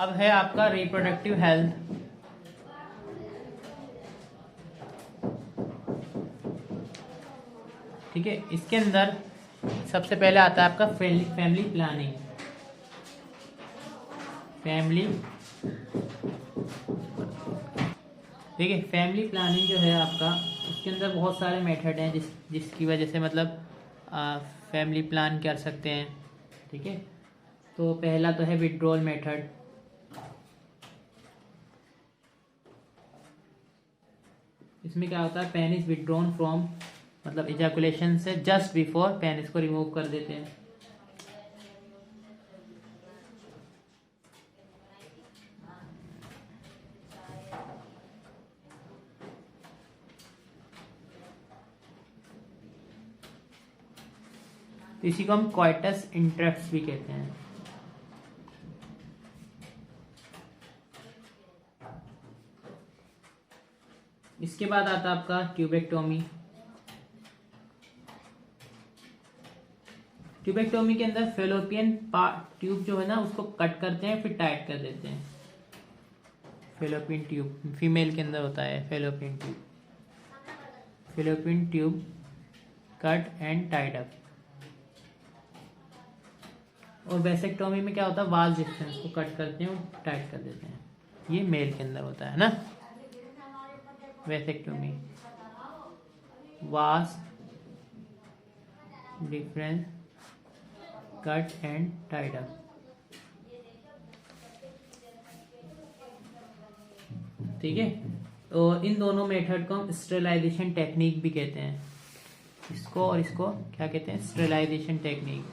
अब है आपका रिप्रोडक्टिव हेल्थ। ठीक है, इसके अंदर सबसे पहले आता है आपका फैमिली प्लानिंग। ठीक है, फैमिली प्लानिंग जो है आपका, इसके अंदर बहुत सारे मेथड हैं जिसकी वजह से मतलब फैमिली प्लान कर सकते हैं। ठीक है, तो पहला तो है विड्रॉल मेथड। इसमें क्या होता है, पेनिस विड्रॉन फ्रॉम मतलब इजैकुलेशन से जस्ट बिफोर पेनिस को रिमूव कर देते हैं। इसी को हम क्वाइटस इंटरेक्ट्स भी कहते हैं। इसके बाद आता है आपका ट्यूबेक्टोमी। ट्यूबेक्टोमी के अंदर फेलोपियन ट्यूब जो है ना, उसको कट करते हैं फिर टाइट कर देते हैं। फेलोपियन ट्यूब फीमेल के अंदर होता है। Fallopian tube cut and tied up. और वेसेक्टोमी में क्या होता है, वास डिस्टेंस को कट करते हैं और टाइट कर देते हैं। ये मेल के अंदर होता है ना, vasectomy, vas deferens cut and tied up. ठीक है, और इन दोनों मेथड को हम स्टेरिलाइजेशन टेक्निक भी कहते हैं। इसको और इसको क्या कहते हैं, स्टेरिलाइजेशन टेक्निक।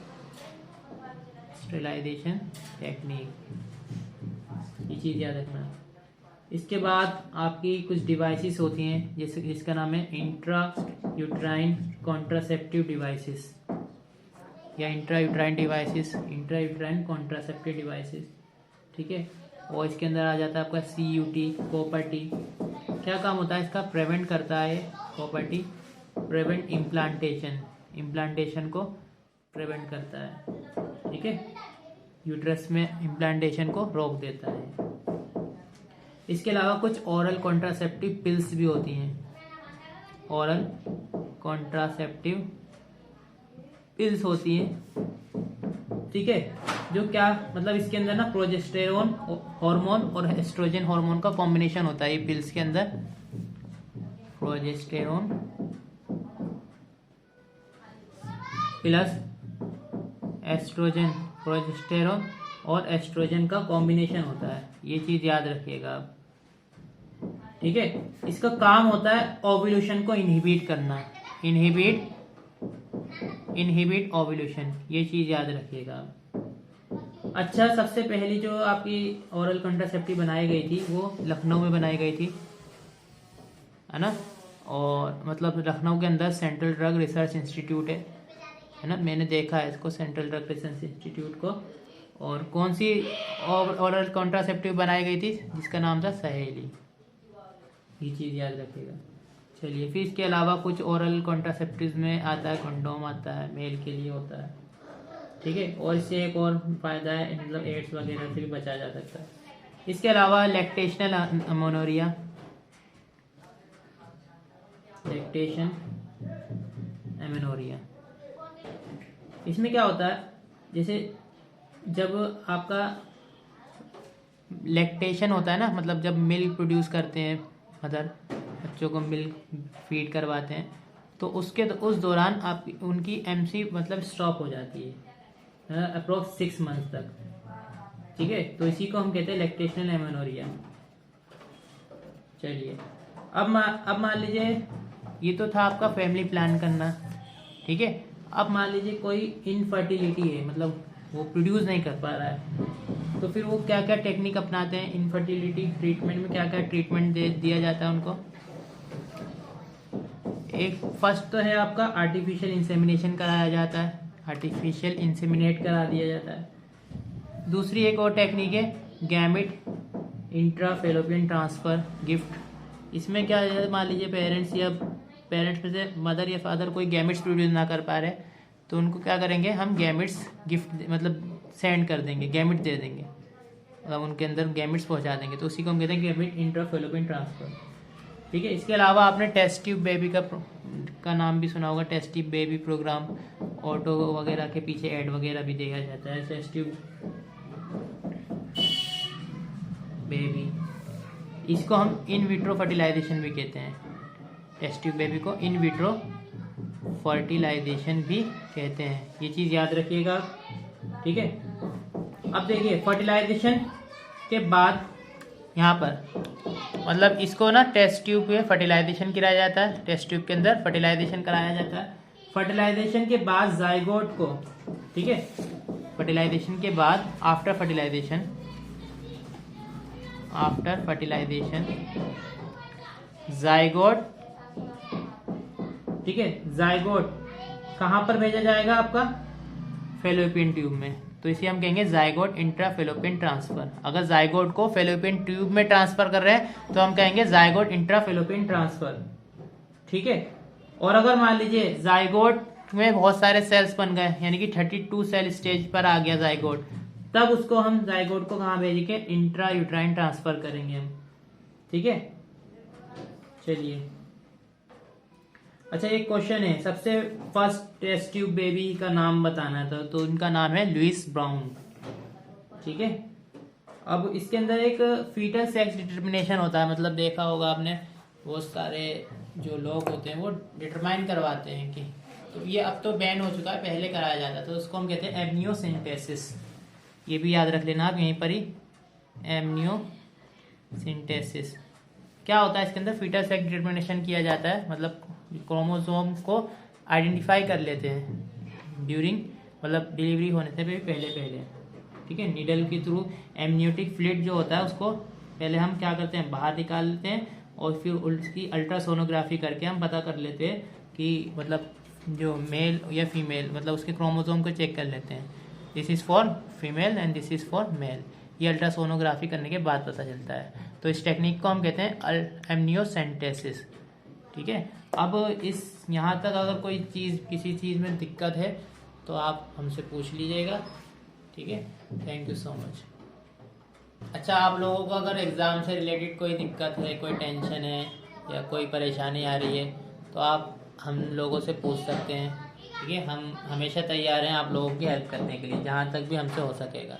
ये चीज याद रखना। इसके बाद आपकी कुछ डिवाइसेस होती हैं, जैसे जिसका नाम है इंट्रा यूट्राइन कॉन्ट्रासेप्टिव डिवाइसेस या इंट्रा यूट्राइन कॉन्ट्रासेप्टिव डिवाइसेस। ठीक है, और इसके अंदर आ जाता है आपका CUT, कॉपर टी। क्या काम होता है इसका, प्रिवेंट करता है कॉपर टी, प्रिवेंट इम्प्लांटेशन को प्रिवेंट करता है। ठीक है, यूट्रस में इम्प्लांटेशन को रोक देता है। इसके अलावा कुछ ओरल कॉन्ट्रासेप्टिव पिल्स भी होती हैं। ओरल कॉन्ट्रासेप्टिव पिल्स होती हैं। ठीक है, जो क्या मतलब इसके अंदर ना प्रोजेस्टेरोन हार्मोन और एस्ट्रोजन हार्मोन का कॉम्बिनेशन होता है। ये पिल्स के अंदर प्रोजेस्टेरोन प्लस एस्ट्रोजन, प्रोजेस्टेरोन और एस्ट्रोजन का कॉम्बिनेशन होता है। ये चीज याद रखिएगा आप। ठीक है, इसका काम होता है ओव्यूलेशन को इनहिबिट करना, इनहिबिट ओव्यूलेशन। ये चीज याद रखिएगा आप। अच्छा, सबसे पहली जो आपकी ओरल कॉन्ट्रासेप्टिव बनाई गई थी वो लखनऊ में बनाई गई थी, है ना। और मतलब लखनऊ के अंदर सेंट्रल ड्रग रिसर्च इंस्टीट्यूट है ना। मैंने देखा है इसको, सेंट्रल ड्रग रिसर्च इंस्टीट्यूट को। और कौन सी ओरल कॉन्ट्रासेप्टिव बनाई गई थी, जिसका नाम था सहेली। ये चीज़ याद रखिएगा। चलिए, फिर इसके अलावा कुछ ओरल कॉन्ट्रासेप्टिव में आता है कंडोम, आता है मेल के लिए होता है। ठीक है, और इससे एक और फायदा है, मतलब एड्स वगैरह से भी बचा जा सकता है। इसके अलावा लैक्टेशनल अमेनोरिया, इसमें क्या होता है, जैसे जब आपका लैक्टेशन होता है ना, मतलब जब मिल्क प्रोड्यूस करते हैं मदर, बच्चों को मिल्क फीड करवाते हैं, तो उस दौरान आप उनकी MC मतलब स्टॉप हो जाती है अप्रोक्स 6 मंथ तक। ठीक है, तो इसी को हम कहते हैं लैक्टेशनल एमेनोरिया। चलिए, अब मान लीजिए ये तो था आपका फैमिली प्लान करना। ठीक है, अब मान लीजिए कोई इनफर्टिलिटी है, मतलब वो प्रोड्यूस नहीं कर पा रहा है, तो फिर वो क्या क्या टेक्निक अपनाते हैं इनफर्टिलिटी ट्रीटमेंट में, क्या क्या ट्रीटमेंट दिया जाता है उनको। एक फर्स्ट तो है आपका आर्टिफिशियल इंसेमिनेशन कराया जाता है, आर्टिफिशियल इंसेमिनेट करा दिया जाता है। दूसरी एक और टेक्निक है गैमेट इंट्राफेलोपियन ट्रांसफर गिफ्ट। इसमें क्या है, मान लीजिए पेरेंट्स में से मदर या फादर कोई गैमेट्स प्रोड्यूस ना कर पा रहे, तो उनको क्या करेंगे, हम गैमेट्स गिफ्ट मतलब सेंड कर देंगे, गैमेट दे देंगे। मतलब उनके अंदर गैमेट्स पहुंचा देंगे, तो उसी को हम कहते हैं गैमेट इंट्राफेलोपियन ट्रांसफर। ठीक है, इसके अलावा आपने टेस्ट ट्यूब बेबी का नाम भी सुना होगा, test tube baby programme, auto वगैरह के पीछे ऐड वगैरह भी दिया जाता है। टेस्ट ट्यूब बेबी, इसको हम इन विट्रो फर्टिलाइजेशन भी कहते हैं। टेस्ट ट्यूब बेबी को इन विट्रो फर्टिलाइजेशन भी कहते हैं, ये चीज़ याद रखिएगा। ठीक है, अब देखिए फर्टिलाइजेशन के बाद यहाँ पर मतलब इसको ना टेस्ट ट्यूब पे फर्टिलाइजेशन कराया जाता है, टेस्ट ट्यूब के अंदर फर्टिलाइजेशन कराया जाता है। फर्टिलाइजेशन के बाद जाइगोट को, ठीक है, फर्टिलाइजेशन के बाद आफ्टर फर्टिलाइजेशन जाइगोट, ठीक है, जाइगोट कहाँ पर भेजा जाएगा आपका, फेलोपियन ट्यूब में, तो इसे हम कहेंगे जाइगोट इंट्राफेलोपियन ट्रांसफर। अगर जाइगोट को फेलोपियन ट्यूब में ट्रांसफर कर रहे हैं तो हम कहेंगे जाइगोट इंट्राफेलोपियन ट्रांसफर। ठीक है, और अगर मान लीजिए जाइगोट में बहुत सारे सेल्स बन गए, यानी कि 32 सेल स्टेज पर आ गया जाइगोट, तब उसको हम जाइगोट को कहाँ भेजेंगे, इंट्रा यूट्राइन ट्रांसफर करेंगे हम। ठीक है, चलिए, अच्छा एक क्वेश्चन है, सबसे फर्स्ट टेस्ट ट्यूब बेबी का नाम बताना था, तो उनका नाम है लुइस ब्राउन। ठीक है, अब इसके अंदर एक फीटल सेक्स डिटर्मिनेशन होता है, मतलब देखा होगा आपने बहुत सारे जो लोग होते हैं वो डिटरमाइन करवाते हैं कि, तो ये अब तो बैन हो चुका है, पहले कराया जाता था, तो उसको हम कहते हैं एमनियोसेंटेसिस। ये भी याद रख लेना आप यहीं पर ही, एमनियोसेंटेसिस क्या होता है, इसके अंदर फीटल सेक्स डिटर्मिनेशन किया जाता है, मतलब क्रोमोसोम को आइडेंटिफाई कर लेते हैं ड्यूरिंग, मतलब डिलीवरी होने से पहले। ठीक है, नीडल के थ्रू एमनियोटिक फ्लूइड जो होता है उसको पहले हम क्या करते हैं, बाहर निकाल लेते हैं, और फिर उसकी अल्ट्रासोनोग्राफी करके हम पता कर लेते हैं कि मतलब जो मेल या फीमेल, मतलब उसके क्रोमोसोम को चेक कर लेते हैं, this is for female and this is for male. ये अल्ट्रासोनोग्राफी करने के बाद पता चलता है, तो इस टेक्निक को हम कहते हैं एमनियोसेंटेसिस। ठीक है, अब इस यहाँ तक अगर कोई चीज़ किसी चीज़ में दिक्कत है तो आप हमसे पूछ लीजिएगा। ठीक है, थैंक यू सो मच। अच्छा, आप लोगों को अगर एग्ज़ाम से रिलेटेड कोई दिक्कत है, कोई टेंशन है या कोई परेशानी आ रही है तो आप हम लोगों से पूछ सकते हैं। ठीक है, हम हमेशा तैयार हैं आप लोगों की हेल्प करने के लिए, जहाँ तक भी हमसे हो सकेगा।